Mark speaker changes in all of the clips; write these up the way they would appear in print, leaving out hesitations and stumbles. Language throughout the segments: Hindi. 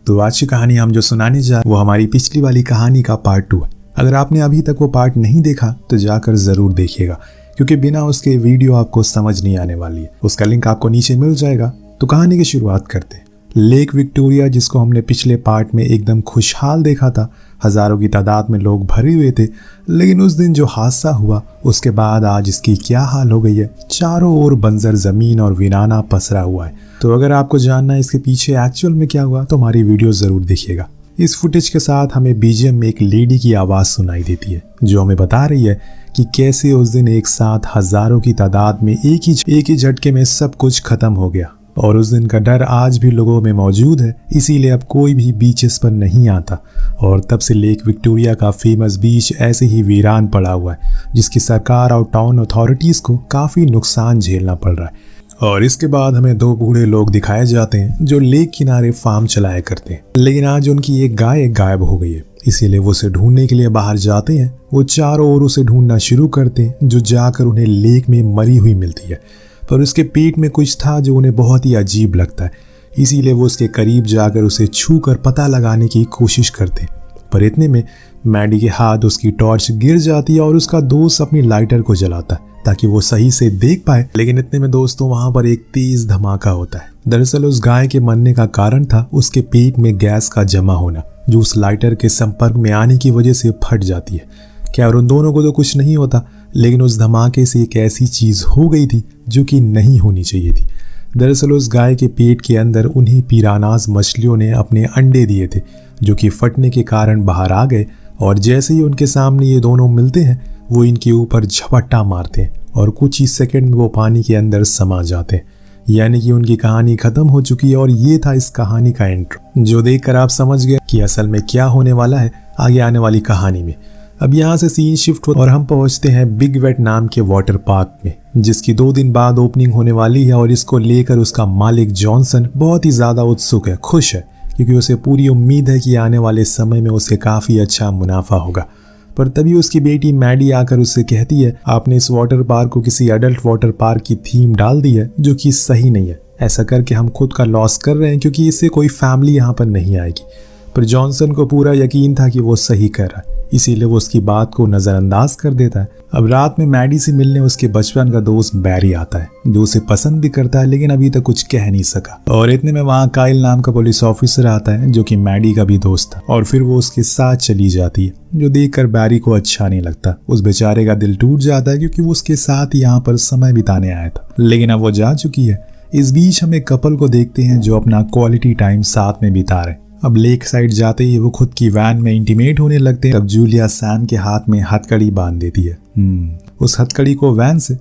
Speaker 1: तो आज की कहानी हम जो सुनाने जा वो हमारी पिछली वाली कहानी का पार्ट 2 है। अगर आपने अभी तक वो पार्ट नहीं देखा तो जाकर ज़रूर देखिएगा, क्योंकि बिना उसके वीडियो आपको समझ नहीं आने वाली है। उसका लिंक आपको नीचे मिल जाएगा। तो कहानी की शुरुआत करते हैं। लेक विक्टोरिया, जिसको हमने पिछले पार्ट में एकदम खुशहाल देखा था, हज़ारों की तादाद में लोग भरे हुए थे, लेकिन उस दिन जो हादसा हुआ उसके बाद आज इसकी क्या हाल हो गई है। चारों ओर बंजर ज़मीन और वीराना पसरा हुआ है। तो अगर आपको जानना है इसके पीछे एक्चुअल में क्या हुआ तो हमारी वीडियो ज़रूर देखिएगा। इस फुटेज के साथ हमें बीजीएम में एक लेडी की आवाज़ सुनाई देती है, जो हमें बता रही है कि कैसे उस दिन एक साथ हज़ारों की तादाद में एक ही झटके में सब कुछ खत्म हो गया। और उस दिन का डर आज भी लोगों में मौजूद है, इसीलिए अब कोई भी बीचेस पर नहीं आता। और तब से लेक विक्टोरिया का फेमस बीच ऐसे ही वीरान पड़ा हुआ है, जिसकी सरकार और टाउन अथॉरिटीज़ को काफ़ी नुकसान झेलना पड़ रहा है। और इसके बाद हमें 2 बूढ़े लोग दिखाए जाते हैं जो लेक किनारे फार्म चलाया करते हैं, लेकिन आज उनकी एक गाय गायब हो गई है, इसीलिए वो उसे ढूंढने के लिए बाहर जाते हैं। वो चारों ओर उसे ढूंढना शुरू करते हैं, जो जाकर उन्हें लेक में मरी हुई मिलती है। पर उसके पेट में कुछ था जो उन्हें बहुत ही अजीब लगता है, इसीलिए वो उसके करीब जाकर उसे छू कर पता लगाने की कोशिश करते हैं। पर इतने में मैडी के हाथ उसकी टॉर्च गिर जाती है और उसका दोस्त अपनी लाइटर को जलाता है ताकि वो सही से देख पाए। लेकिन इतने में दोस्तों वहां पर एक तेज धमाका होता है। दरअसल उस गाय के मरने का कारण था उसके पेट में गैस का जमा होना, जो उस लाइटर के संपर्क में आने की वजह से फट जाती है। क्या उन दोनों को तो कुछ नहीं होता, लेकिन उस धमाके से एक ऐसी चीज हो गई थी जो कि नहीं होनी चाहिए थी। दरअसल उस गाय के पेट के अंदर उन्हीं पिरानास मछलियों ने अपने अंडे दिए थे, जो कि फटने के कारण बाहर आ गए। और जैसे ही उनके सामने ये दोनों मिलते हैं, वो इनके ऊपर झपट्टा मारते हैं और कुछ ही सेकंड में वो पानी के अंदर समा जाते हैं। यानी कि उनकी कहानी खत्म हो चुकी है। और ये था इस कहानी का इंट्रो, जो देखकर आप समझ गए कि असल में क्या होने वाला है आगे आने वाली कहानी में। अब यहाँ से सीन शिफ्ट हो और हम पहुँचते हैं बिग वेट नाम के वाटर पार्क में, जिसकी 2 दिन बाद ओपनिंग होने वाली है। और इसको लेकर उसका मालिक जॉनसन बहुत ही ज़्यादा उत्सुक है, खुश है, क्योंकि उसे पूरी उम्मीद है कि आने वाले समय में उसे काफ़ी अच्छा मुनाफा होगा। पर तभी उसकी बेटी मैडी आकर उससे कहती है, आपने इस वाटर पार्क को किसी एडल्ट वाटर पार्क की थीम डाल दी है, जो कि सही नहीं है। ऐसा करके हम खुद का लॉस कर रहे हैं, क्योंकि इससे कोई फैमिली यहाँ पर नहीं आएगी। पर जॉनसन को पूरा यकीन था कि वो सही कर रहा है, इसीलिए वो उसकी बात को नज़रअंदाज कर देता है। अब रात में मैडी से मिलने उसके बचपन का दोस्त बैरी आता है, जो उसे पसंद भी करता है, लेकिन अभी तक कुछ कह नहीं सका। और इतने में वहाँ काइल नाम का पुलिस ऑफिसर आता है, जो कि मैडी का भी दोस्त था। और फिर वो उसके साथ चली जाती है, जो देखकर बैरी को अच्छा नहीं लगता। उस बेचारे का दिल टूट जाता है, क्योंकि वो उसके साथ यहाँ पर समय बिताने आया था, लेकिन अब वो जा चुकी है। इस बीच हम एक कपल को देखते हैं जो अपना क्वालिटी टाइम साथ में बिता रहे हैं। अब लेक साइड जाते ही वो खुद की वैन में इंटीमेट होने लगते हैं। तब जूलिया सैम के हाथ में हथकड़ी बांध देती है, उस हथकड़ी को वैन से।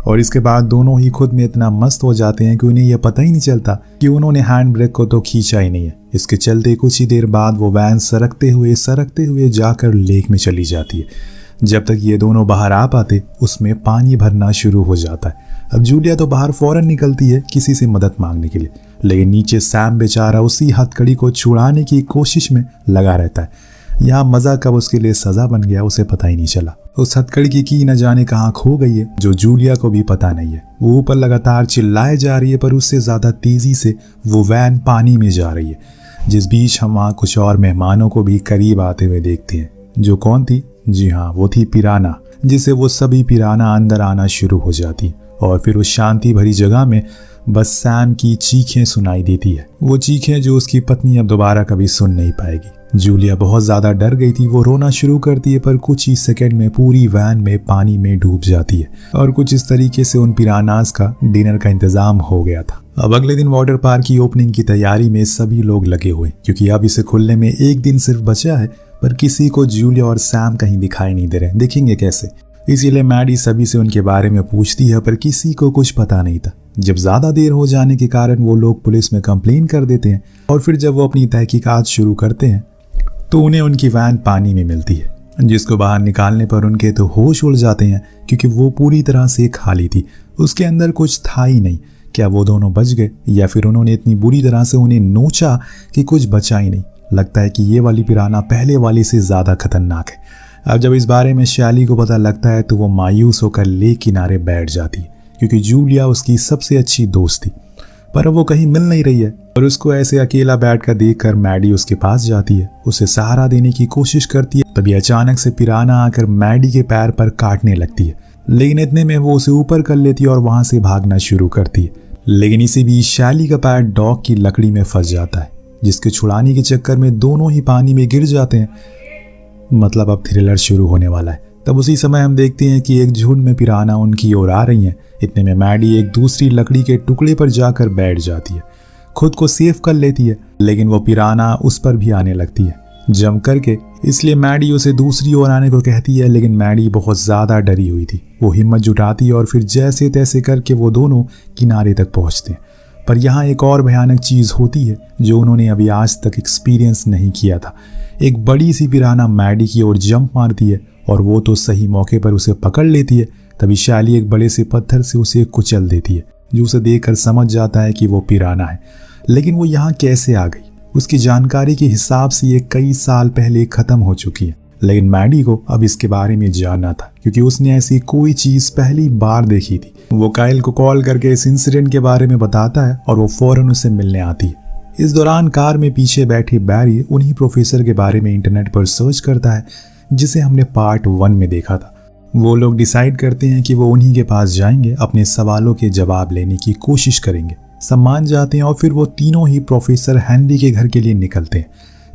Speaker 1: और इसके बाद दोनों ही खुद में इतना मस्त हो जाते हैं कि उन्हें यह पता ही नहीं चलता कि उन्होंने हैंड ब्रेक को तो खींचा ही नहीं है। इसके चलते कुछ ही देर बाद वो वैन सरकते हुए जाकर लेक में चली जाती है। जब तक ये दोनों बाहर आ पाते, उसमें पानी भरना शुरू हो जाता है। अब जूलिया तो बाहर फौरन निकलती है किसी से मदद मांगने के लिए, लेकिन नीचे सैम बेचारा उसी हथकड़ी को छुड़ाने की कोशिश में लगा रहता है। यहाँ मजा कब उसके लिए सजा बन गया उसे पता ही नहीं चला। उस हथकड़ी की न जाने कहाँ खो गई है, जो जूलिया को भी पता नहीं है। वो ऊपर लगातार चिल्लाए जा रही है, पर उससे ज्यादा तेजी से वो वैन पानी में जा रही है। जिस बीच हम वहाँ कुछ और मेहमानों को भी करीब आते हुए देखते हैं, जो कौन थी? जी हाँ, वो थी पिराना, जिसे वो सभी पिराना अंदर आना शुरू हो जाती। और फिर उस शांति भरी जगह में बस सैम की चीखें सुनाई देती है, वो चीखें जो उसकी पत्नी अब दोबारा कभी सुन नहीं पाएगी। जूलिया बहुत ज्यादा डर गई थी, वो रोना शुरू करती है, पर कुछ ही सेकंड में पूरी वैन में पानी में डूब जाती है। और कुछ इस तरीके से उन पिरानास का डिनर का इंतजाम हो गया था। अब अगले दिन वाटर पार्क की ओपनिंग की तैयारी में सभी लोग लगे हुए, क्योंकि अब इसे खुलने में 1 दिन सिर्फ बचा है। पर किसी को जूलिया और सैम कहीं दिखाई नहीं दे रहे, देखेंगे कैसे? इसीलिए मैडी सभी से उनके बारे में पूछती है, पर किसी को कुछ पता नहीं था। जब ज्यादा देर हो जाने के कारण वो लोग पुलिस में कंप्लेन कर देते हैं। और फिर जब वो अपनी तहकीकात शुरू करते हैं तो उन्हें उनकी वैन पानी में मिलती है, जिसको बाहर निकालने पर उनके तो होश उड़ जाते हैं, क्योंकि वो पूरी तरह से खाली थी, उसके अंदर कुछ था ही नहीं। क्या वो दोनों बच गए, या फिर उन्होंने इतनी बुरी तरह से उन्हें नोचा कि कुछ बचा ही नहीं? लगता है कि ये वाली पिराना पहले वाली से ज्यादा खतरनाक है। अब जब इस बारे में शैली को पता लगता है तो वो मायूस होकर लेक किनारे बैठ जाती है, क्योंकि जूलिया उसकी सबसे अच्छी दोस्त थी। पर वो कहीं मिल नहीं रही है और उसको ऐसे अकेला बैठकर देखकर मैडी उसके पास जाती है, उसे सहारा देने की कोशिश करती है। तभी अचानक से पिराना आकर मैडी के पैर पर काटने लगती है, लेकिन इतने में वो उसे ऊपर कर लेती है और वहां से भागना शुरू करती है। लेकिन इसी बीच शैली का पैर डॉग की लकड़ी में फंस जाता है, जिसके छुड़ाने के चक्कर में दोनों ही पानी में गिर जाते हैं। मतलब अब थ्रिलर शुरू होने वाला है। तब उसी समय हम देखते हैं कि एक झुंड में पिराना उनकी ओर आ रही हैं। इतने में मैडी एक दूसरी लकड़ी के टुकड़े पर जाकर बैठ जाती है, खुद को सेफ कर लेती है, लेकिन वो पिराना उस पर भी आने लगती है जम करके। इसलिए मैडी उसे दूसरी ओर आने को कहती है, लेकिन मैडी बहुत ज्यादा डरी हुई थी। वो हिम्मत जुटाती है और फिर जैसे तैसे करके वो दोनों किनारे तक पहुंचते हैं। पर यहाँ एक और भयानक चीज होती है जो उन्होंने अभी आज तक एक्सपीरियंस नहीं किया था। एक बड़ी सी पिराना मैडी की ओर जंप मारती है और वो तो सही मौके पर उसे पकड़ लेती है। तभी शैली एक बड़े से पत्थर से उसे कुचल देती है, जो उसे देखकर समझ जाता है कि वो पिराना है। लेकिन वो यहाँ कैसे आ गई? उसकी जानकारी के हिसाब से ये कई साल पहले खत्म हो चुकी है, लेकिन मैडी को अब इसके बारे में जानना था, क्योंकि उसने ऐसी कोई चीज पहली बार देखी थी। वो काइल को कॉल करके इस इंसिडेंट के बारे में बताता है और वो फौरन उसे मिलने आती है। इस दौरान कार में पीछे बैठे बैरी उन्हीं प्रोफेसर के बारे में इंटरनेट पर सर्च करता है जिसे हमने पार्ट 1 में देखा था। वो लोग डिसाइड करते हैं कि वो उन्हीं के पास जाएंगे, अपने सवालों के जवाब लेने की कोशिश करेंगे। सब मान जाते हैं और फिर वो तीनों ही प्रोफेसर हेनरी के घर के लिए निकलते हैं,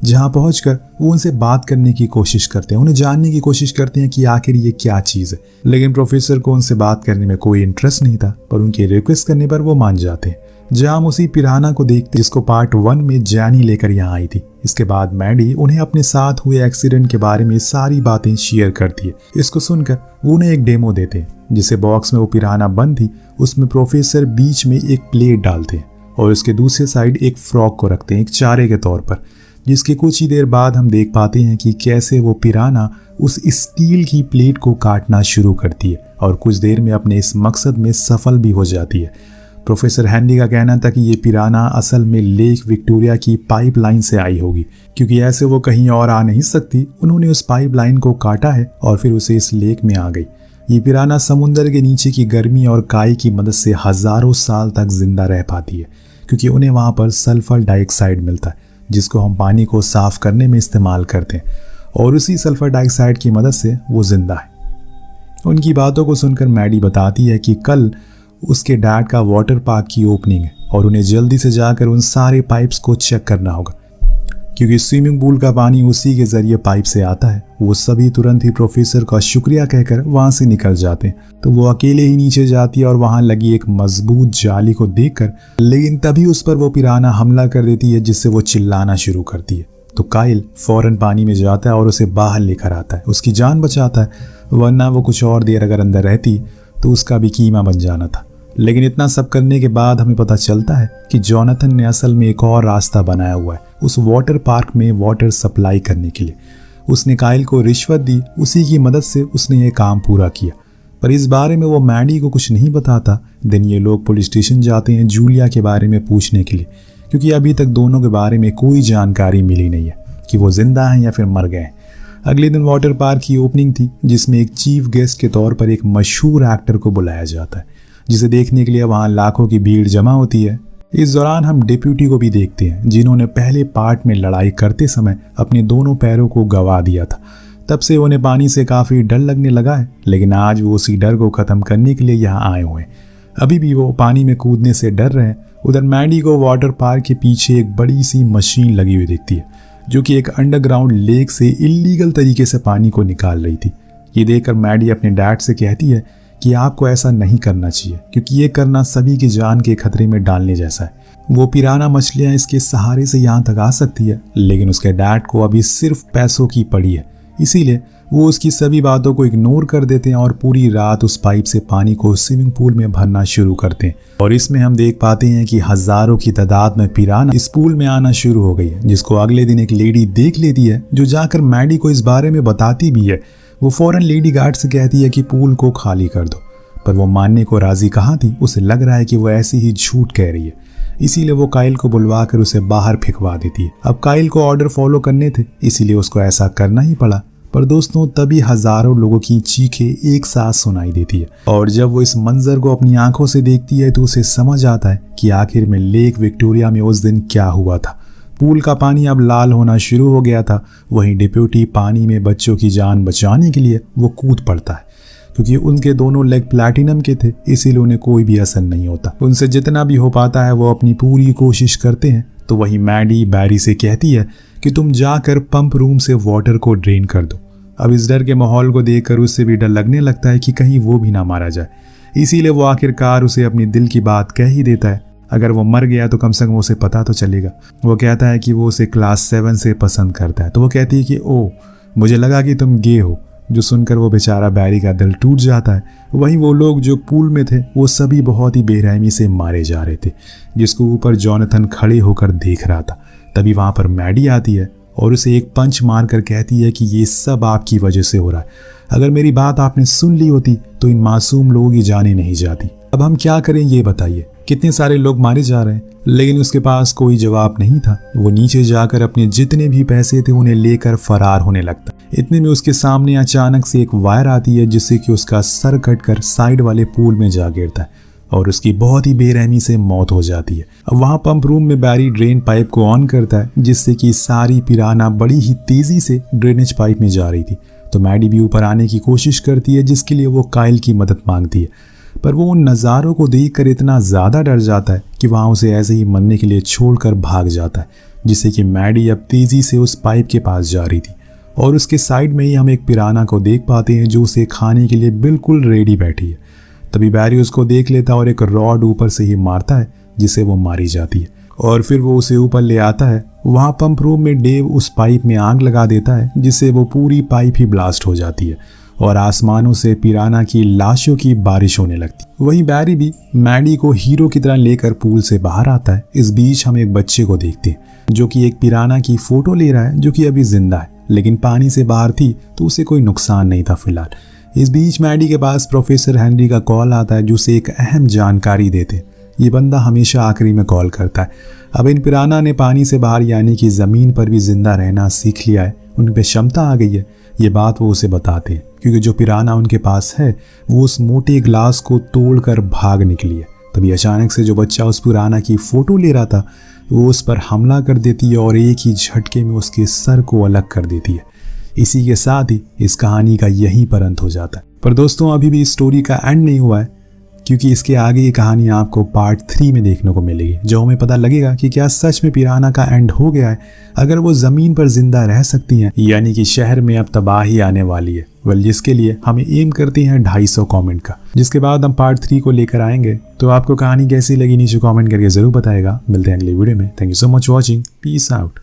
Speaker 1: जहां पहुंचकर वो उनसे बात करने की कोशिश करते हैं, उन्हें जानने की कोशिश करते हैं कि आखिर ये क्या चीज़ है। लेकिन प्रोफेसर को उनसे बात करने में कोई इंटरेस्ट नहीं था, पर उनकी रिक्वेस्ट करने पर वो मान जाते हैं। जहां हम उसी पिराना को देखते जिसको पार्ट 1 में जैनी लेकर यहाँ आई थी। इसके बाद मैडी उन्हें अपने साथ हुए एक्सीडेंट के बारे में सारी बातें शेयर करती है। इसको सुनकर वो उन्हें एक डेमो देते हैं, जिसे बॉक्स में वो पिराना बंद थी उसमें प्रोफेसर बीच में एक प्लेट डालते हैं और उसके दूसरे साइड एक फ्रॉग को रखते हैं एक चारे के तौर पर, जिसके कुछ ही देर बाद हम देख पाते हैं कि कैसे वो पिराना उस स्टील की प्लेट को काटना शुरू करती है और कुछ देर में अपने इस मकसद में सफल भी हो जाती है। प्रोफेसर हेनरी का कहना था कि ये पिराना असल में लेक विक्टोरिया की पाइपलाइन से आई होगी, क्योंकि ऐसे वो कहीं और आ नहीं सकती। उन्होंने उस पाइपलाइन को काटा है और फिर उसे इस लेक में आ गई। ये पिराना समुद्र के नीचे की गर्मी और काई की मदद से हजारों साल तक जिंदा रह पाती है, क्योंकि उन्हें वहाँ पर सल्फर डाइऑक्साइड मिलता है, जिसको हम पानी को साफ करने में इस्तेमाल करते हैं, और उसी सल्फर डाइऑक्साइड की मदद से वो जिंदा है। उनकी बातों को सुनकर मैडी बताती है कि कल उसके डैड का वाटर पार्क की ओपनिंग है और उन्हें जल्दी से जाकर उन सारे पाइप्स को चेक करना होगा, क्योंकि स्विमिंग पूल का पानी उसी के जरिए पाइप से आता है। वो सभी तुरंत ही प्रोफेसर का शुक्रिया कहकर वहां से निकल जाते हैं। तो वो अकेले ही नीचे जाती है और वहां लगी एक मजबूत जाली को देखकर, लेकिन तभी उस पर वो पिराना हमला कर देती है, जिससे वो चिल्लाना शुरू करती है। तो काइल फौरन पानी में जाता है और उसे बाहर लेकर आता है, उसकी जान बचाता है, वरना वो कुछ और देर अगर अंदर रहती तो उसका भी कीमा बन जाना था। लेकिन इतना सब करने के बाद हमें पता चलता है कि जोनाथन ने असल में एक और रास्ता बनाया हुआ है उस वाटर पार्क में वाटर सप्लाई करने के लिए। उसने काइल को रिश्वत दी, उसी की मदद से उसने ये काम पूरा किया, पर इस बारे में वो मैडी को कुछ नहीं बताता। दिन ये लोग पुलिस स्टेशन जाते हैं जूलिया के बारे में पूछने के लिए, क्योंकि अभी तक दोनों के बारे में कोई जानकारी मिली नहीं है कि वो जिंदा हैं या फिर मर गए हैं। अगले दिन वाटर पार्क की ओपनिंग थी, जिसमें एक चीफ गेस्ट के तौर पर एक मशहूर एक्टर को बुलाया जाता है, जिसे देखने के लिए वहां लाखों की भीड़ जमा होती है। इस दौरान हम डिप्यूटी को भी देखते हैं, जिन्होंने पहले पार्ट में लड़ाई करते समय अपने दोनों पैरों को गंवा दिया था। तब से उन्हें पानी से काफी डर लगने लगा है, लेकिन आज वो उसी डर को खत्म करने के लिए यहाँ आए हुए हैं। अभी भी वो पानी में कूदने से डर रहे हैं। उधर मैडी को वाटर पार्क के पीछे एक बड़ी सी मशीन लगी हुई दिखती है, जो कि एक अंडरग्राउंड लेक से इलीगल तरीके से पानी को निकाल रही थी। ये देखकर मैडी अपने डैड से कहती है कि आपको ऐसा नहीं करना चाहिए, क्योंकि ये करना सभी की जान के खतरे में डालने जैसा है। वो पिराना मछलियां इसके सहारे से यहाँ तक आ सकती है, लेकिन उसके डैड को अभी सिर्फ पैसों की पड़ी है, इसीलिए वो उसकी सभी बातों को इग्नोर कर देते हैं और पूरी रात उस पाइप से पानी को स्विमिंग पूल में भरना शुरू करते हैं। और इसमें हम देख पाते हैं कि हजारों की तादाद में पिराना इस पूल में आना शुरू हो गई है, जिसको अगले दिन एक लेडी देख लेती है, जो जाकर मैडी को इस बारे में बताती भी है। वो फौरन लेडी गार्ड से कहती है कि पूल को खाली कर दो, पर वो मानने को राजी कहाँ थी। उसे लग रहा है कि वो ऐसी ही झूठ कह रही है, इसीलिए वो काइल को बुलवा कर उसे बाहर फेंकवा देती है। अब काइल को ऑर्डर फॉलो करने थे, इसीलिए उसको ऐसा करना ही पड़ा, पर दोस्तों तभी हजारों लोगों की चीखें एक साथ सुनाई देती है और जब वो इस मंजर को अपनी आंखों से देखती है तो उसे समझ आता है कि आखिर में लेक विक्टोरिया में उस दिन क्या हुआ था। पूल का पानी अब लाल होना शुरू हो गया था। वहीं डिप्यूटी पानी में बच्चों की जान बचाने के लिए वो कूद पड़ता है। क्योंकि उनके दोनों लेग प्लैटिनम के थे इसीलिए उन्हें कोई भी असर नहीं होता। उनसे जितना भी हो पाता है वो अपनी पूरी कोशिश करते हैं। तो वहीं मैडी बैरी से कहती है कि तुम जाकर पंप रूम से वाटर को ड्रेन कर दो। अब इस डर के माहौल को देखकर उससे भी डर लगने लगता है कि कहीं वो भी ना मारा जाए। इसीलिए वो आखिरकार उसे अपनी दिल की बात कह ही देता है। अगर वो मर गया तो कम से कम उसे पता तो चलेगा। वो कहता है कि वो उसे क्लास 7 से पसंद करता है। तो वो कहती है कि ओ मुझे लगा कि तुम गे हो। जो सुनकर वो बेचारा बैरी का दिल टूट जाता है। वहीं वो लोग जो पूल में थे वो सभी बहुत ही बेरहमी से मारे जा रहे थे, जिसको ऊपर जॉनथन खड़े होकर देख रहा था। तभी वहां पर मैडी आती है और उसे एक पंच मारकर कहती है कि ये सब आपकी वजह से हो रहा है। अगर मेरी बात आपने सुन ली होती तो इन मासूम लोगों की जानें नहीं जाती। अब हम क्या करें ये बताइए। कितने सारे लोग मारे जा रहे हैं। लेकिन उसके पास कोई जवाब नहीं था। वो नीचे जाकर अपने जितने भी पैसे थे उन्हें लेकर फरार होने लगता। इतने में उसके सामने अचानक से एक वायर आती है जिससे कि उसका सर कटकर साइड वाले पूल में जा गिरता है और उसकी बहुत ही बेरहमी से मौत हो जाती है। अब वहाँ पंप रूम में बैरी ड्रेन पाइप को ऑन करता है जिससे कि सारी पिराना बड़ी ही तेजी से ड्रेनेज पाइप में जा रही थी। तो मैडी भी ऊपर आने की कोशिश करती है जिसके लिए वो काइल की मदद मांगती है। पर वो उन नज़ारों को देखकर इतना ज़्यादा डर जाता है कि वहाँ उसे ऐसे ही मरने के लिए छोड़कर भाग जाता है, जिससे कि मैडी अब तेज़ी से उस पाइप के पास जा रही थी और उसके साइड में ही हम एक पिराना को देख पाते हैं जो उसे खाने के लिए बिल्कुल रेडी बैठी है। तभी बैरी उसको देख लेता और एक रॉड ऊपर से ही मारता है जिससे वो मारी जाती है और फिर वो उसे ऊपर ले आता है। वहाँ पंप रूम में डेव उस पाइप में आग लगा देता है जिससे वो पूरी पाइप ही ब्लास्ट हो जाती है और आसमानों से पिराना की लाशों की बारिश होने लगती। वहीं बैरी भी मैडी को हीरो की तरह लेकर पूल से बाहर आता है। इस बीच हम एक बच्चे को देखते हैं जो कि एक पिराना की फोटो ले रहा है जो कि अभी जिंदा है, लेकिन पानी से बाहर थी तो उसे कोई नुकसान नहीं था फिलहाल। इस बीच मैडी के पास प्रोफेसर हेनरी का कॉल आता है जो उसे एक अहम जानकारी देते। ये बंदा हमेशा आखिरी में कॉल करता है। अब इन पिराना ने पानी से बाहर यानी कि ज़मीन पर भी जिंदा रहना सीख लिया है, उन पे क्षमता आ गई है। ये बात वो उसे बताते हैं क्योंकि जो पिराना उनके पास है वो उस मोटे ग्लास को तोड़कर भाग निकली है। तभी अचानक से जो बच्चा उस पिराना की फोटो ले रहा था वो उस पर हमला कर देती है और एक ही झटके में उसके सर को अलग कर देती है। इसी के साथ ही इस कहानी का यहीं पर अंत हो जाता है। पर दोस्तों अभी भी इस स्टोरी का एंड नहीं हुआ है क्योंकि इसके आगे की कहानी आपको पार्ट 3 में देखने को मिलेगी, जो हमें पता लगेगा कि क्या सच में पिराना का एंड हो गया है। अगर वो ज़मीन पर जिंदा रह सकती हैं यानी कि शहर में अब तबाही आने वाली है। जिसके लिए हमें एम करते हैं 250 कमेंट का, जिसके बाद हम पार्ट 3 को लेकर आएंगे। तो आपको कहानी कैसी लगी नीचे कमेंट करके जरूर बताएगा। मिलते हैं अगली वीडियो में। Thank you so much watching. Peace out.